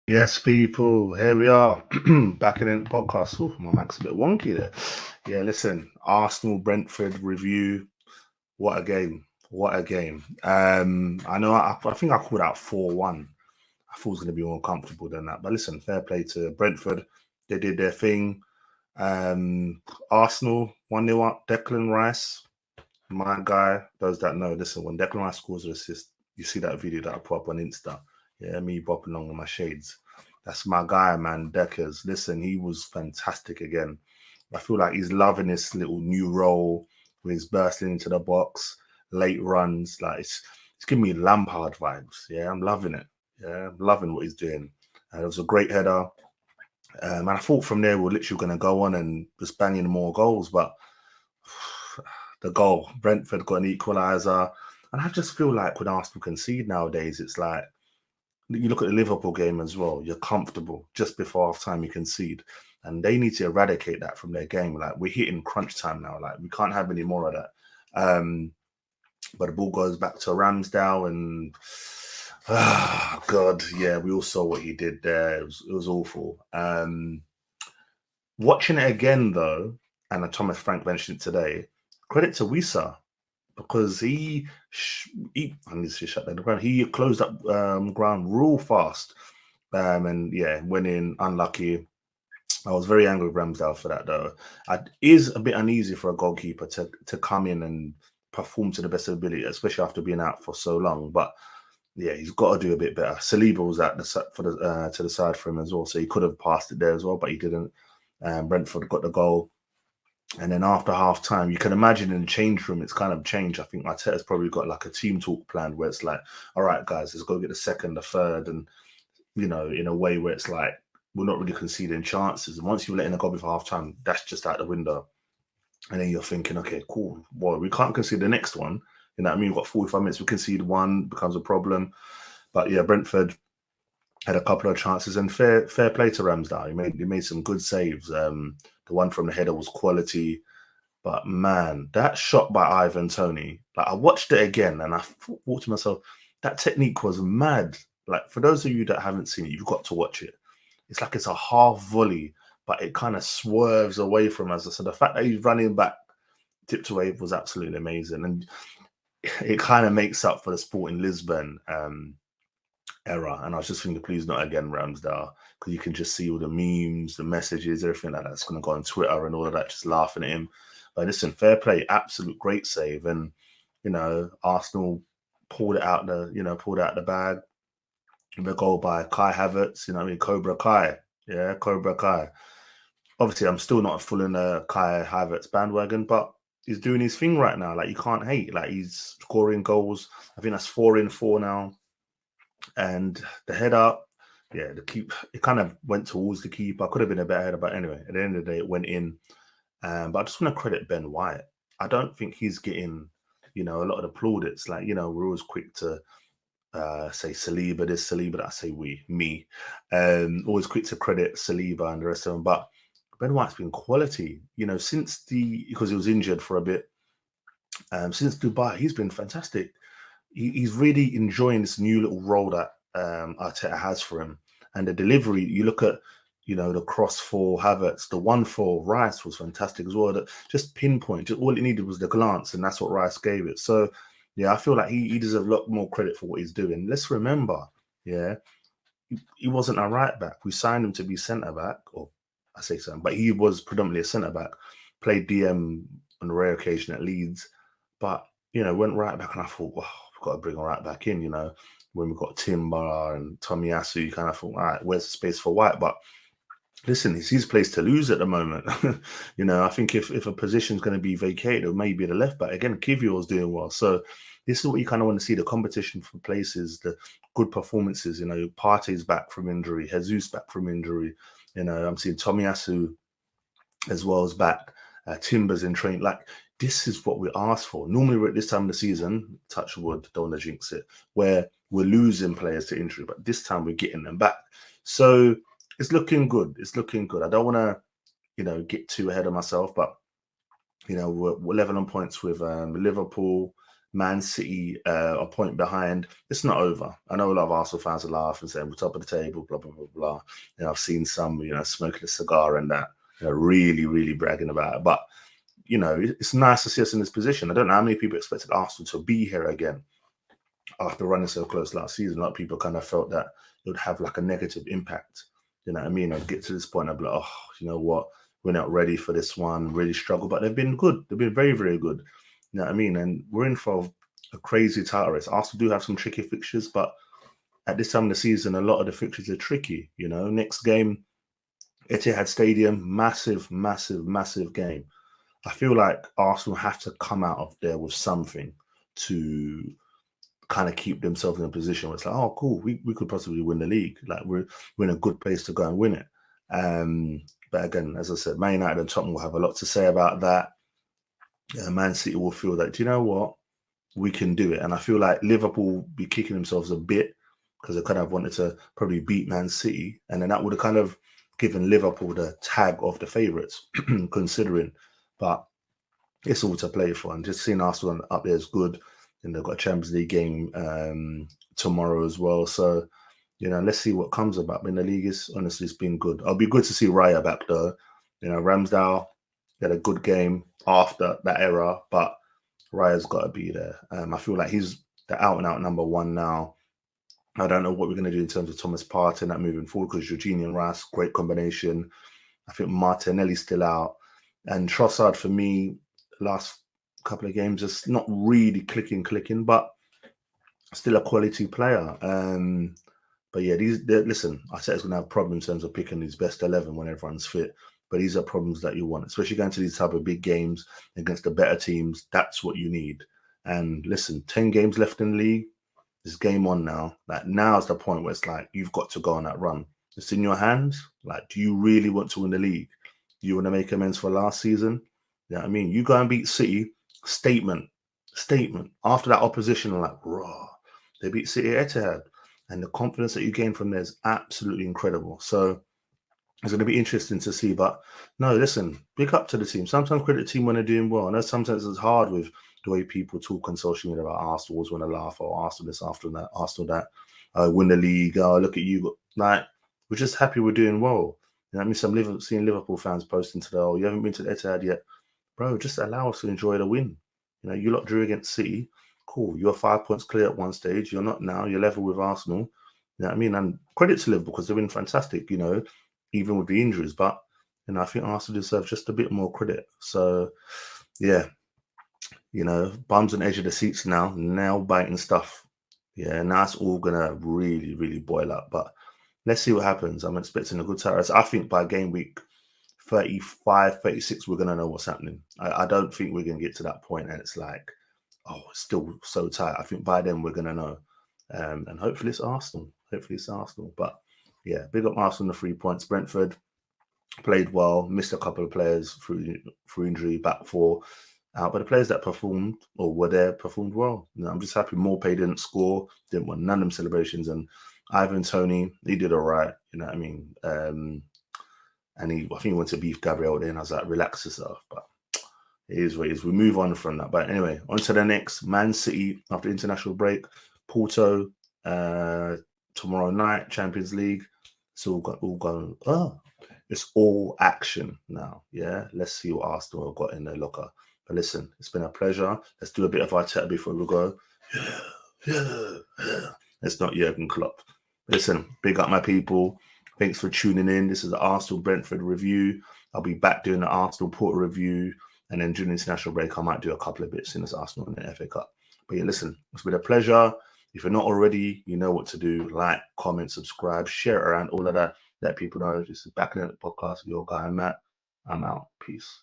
Yes, people, here we are back in the podcast. Ooh, my mic's a bit wonky there. Yeah, listen, Arsenal Brentford review. What a game! What a game! I know I think I called out 4-1. I thought it was going to be more comfortable than that. But listen, fair play to Brentford. They did their thing. Arsenal 1-0 up. Declan Rice, my guy. Those that know, listen, when Declan Rice scores an assist, you see that video that I put up on Insta. Yeah, me bopping along with my shades. That's my guy, man. Deckers. Listen, he was fantastic again. I feel like he's loving this little new role where he's bursting into the box, late runs. Like it's giving me Lampard vibes. Yeah, I'm loving it. Yeah, I'm loving what he's doing. It was a great header. And I thought from there we are literally going to go on and just bang in more goals, but the goal, Brentford got an equaliser. And I just feel like when Arsenal concede nowadays, it's like you look at the Liverpool game as well, you're comfortable just before half time you concede. And they need to eradicate that from their game. Like we're hitting crunch time now. Like we can't have any more of that. But the ball goes back to Ramsdale and God, yeah, we all saw what he did there. It was awful. Watching it again though, and Thomas Frank mentioned it today, credit to Wisa because I need to shut down the ground. He closed up ground real fast, and yeah, went in unlucky. I was very angry with Ramsdale for that though. It is a bit uneasy for a goalkeeper to come in and perform to the best of ability, especially after being out for so long. But yeah, he's got to do a bit better. Saliba was at to the side for him as well, so he could have passed it there as well, but he didn't. Brentford got the goal. And then after half time, you can imagine in the change room, it's kind of changed. I think Arteta's probably got like a team talk planned where it's like, all right, guys, let's go get the second, the third. And, in a way where it's like, we're not really conceding chances. And once you're letting a goal before half time, that's just out the window. And then you're thinking, okay, cool. Well, we can't concede the next one. You know what I mean? We've got 45 minutes. We concede one, becomes a problem. But yeah, Brentford had a couple of chances and fair play to Ramsdale. He made some good saves. The one from the header was quality. But man, that shot by Ivan Toney, like I watched it again and I thought to myself, that technique was mad. Like for those of you that haven't seen it, you've got to watch it. It's like it's a half volley, but it kind of swerves away from us. So the fact that he's running back, tipped away was absolutely amazing. And it kind of makes up for the Sporting Lisbon error. And I was just thinking, please not again, Ramsdale, because you can just see all the memes, the messages, everything like that's going to go on Twitter and all of that, just laughing at him. But listen, fair play, absolute great save. And, Arsenal pulled it out the bag. The goal by Kai Havertz, Cobra Kai. Yeah, Cobra Kai. Obviously, I'm still not full in the Kai Havertz bandwagon, but he's doing his thing right now. Like, you can't hate. Like, he's scoring goals. I think that's 4 in 4 now. And the header, yeah, it kind of went towards the keeper. Could have been a better header, but anyway, at the end of the day, it went in. But I just want to credit Ben White. I don't think he's getting, a lot of the plaudits. Like, we're always quick to say Saliba this, Saliba that. I say me. Always quick to credit Saliba and the rest of them. But Ben White's been quality, since because he was injured for a bit. Since Dubai, he's been fantastic. He's really enjoying this new little role that Arteta has for him. And the delivery, you look at, the cross for Havertz, the one for Rice was fantastic as well. That just pinpoint, just all it needed was the glance, and that's what Rice gave it. So, yeah, I feel like he deserves a lot more credit for what he's doing. Let's remember, yeah, he wasn't a right back. We signed him to be centre back, or I say something, but he was predominantly a centre back. Played DM on a rare occasion at Leeds, but went right back, and I thought, wow, we've got to bring him right back in. When we've got Timber and Tomiyasu, you kind of thought, all right, where's the space for White? But listen, it's his place to lose at the moment. I think if a position's going to be vacated, it may be the left back. Again, Kivior's doing well. So this is what you kind of want to see, the competition for places, the good performances. Partey's back from injury, Jesus back from injury. I'm seeing Tomiyasu as well as back. Timber's in train. Like, this is what we asked for. Normally, we're at this time of the season, touch wood, don't want to jinx it, where we're losing players to injury, but this time we're getting them back. So it's looking good. It's looking good. I don't want to, get too ahead of myself, but we're level on points with Liverpool, Man City, a point behind. It's not over. I know a lot of Arsenal fans will laugh and say we're top of the table, blah blah blah blah. I've seen some, smoking a cigar and that, really, really bragging about it. But it's nice to see us in this position. I don't know how many people expected Arsenal to be here again after running so close last season. A lot of people kind of felt that it would have like a negative impact. You know what I mean? I'd get to this point, I'd be like, oh, you know what? We're not ready for this one, really struggle. But they've been good. They've been very, very good. You know what I mean? And we're in for a crazy title race. Arsenal do have some tricky fixtures, but at this time of the season, a lot of the fixtures are tricky. Next game, Etihad Stadium, massive, massive, massive game. I feel like Arsenal have to come out of there with something to kind of keep themselves in a position where it's like, oh, cool, we could possibly win the league. Like we're in a good place to go and win it. But again, as I said, Man United and Tottenham will have a lot to say about that. Man City will feel that, do you know what? We can do it. And I feel like Liverpool will be kicking themselves a bit because they kind of wanted to probably beat Man City. And then that would have kind of given Liverpool the tag of the favourites, considering. But it's all to play for. And just seeing Arsenal up there is good. And they've got a Champions League game tomorrow as well. So, let's see what comes about. I mean, the league is honestly, it's been good. It'll be good to see Raya back though. Ramsdale had a good game after that era, but Raya's got to be there. I feel like he's the out and out number one now. I don't know what we're going to do in terms of Thomas Partey and that moving forward because Jorginho and Rice, great combination. I think Martinelli's still out. And Trossard, for me, last couple of games, just not really clicking, but still a quality player. But yeah, listen, I said it's going to have problems in terms of picking his best 11 when everyone's fit. But these are problems that you want, especially going to these type of big games against the better teams. That's what you need. And listen, 10 games left in the league. It's game on now. Like now's the point where it's like you've got to go on that run. It's in your hands. Like, do you really want to win the league? Do you want to make amends for last season? You know what I mean? You go and beat City. Statement. After that opposition, like raw. They beat City at Etihad, and the confidence that you gain from there is absolutely incredible. So it's going to be interesting to see. But no, listen, big up to the team. Sometimes credit the team when they're doing well. I know sometimes it's hard with the way people talk on social media about Arsenal, always want to laugh, or Arsenal this, after that, Arsenal that, win the league. Oh, look at you. Like, we're just happy we're doing well. You know what I mean? Seeing Liverpool fans posting today, oh, you haven't been to the Etihad yet. Bro, just allow us to enjoy the win. You lot drew against City. Cool. You're 5 points clear at one stage. You're not now. You're level with Arsenal. You know what I mean? And credit to Liverpool because they've been fantastic, even with the injuries. But, I think Arsenal deserve just a bit more credit. So, yeah, bums on the edge of the seats now, nail biting stuff. Yeah, now it's all going to really, really boil up. But let's see what happens. I'm expecting a good title. I think by game week 35, 36, we're going to know what's happening. I don't think we're going to get to that point and it's like, oh, it's still so tight. I think by then we're going to know. And hopefully it's Arsenal. But yeah, big up Arsenal, the 3 points. Brentford played well, missed a couple of players through injury, back four. But the players that performed or were there performed well. I'm just happy Morpay didn't score, didn't want none of them celebrations. And Ivan Toney, he did all right. You know what I mean? And I think he went to beef Gabriel then. I was like, relax yourself. But it is what it is. We move on from that. But anyway, on to the next. Man City after international break. Porto tomorrow night, Champions League. It's all going. It's all action now. Yeah, let's see what Arsenal have got in their locker. But listen, it's been a pleasure. Let's do a bit of Arteta before we go. Yeah. It's not Jurgen Klopp. Listen, big up my people. Thanks for tuning in. This is the Arsenal Brentford review. I'll be back doing the Arsenal Porto review. And then during the international break, I might do a couple of bits in this Arsenal and the FA Cup. But yeah, listen, it's been a pleasure. If you're not already, you know what to do. Like, comment, subscribe, share it around, all of that. Let people know. This is BoTNPodcast with your guy, Matt. I'm out. Peace.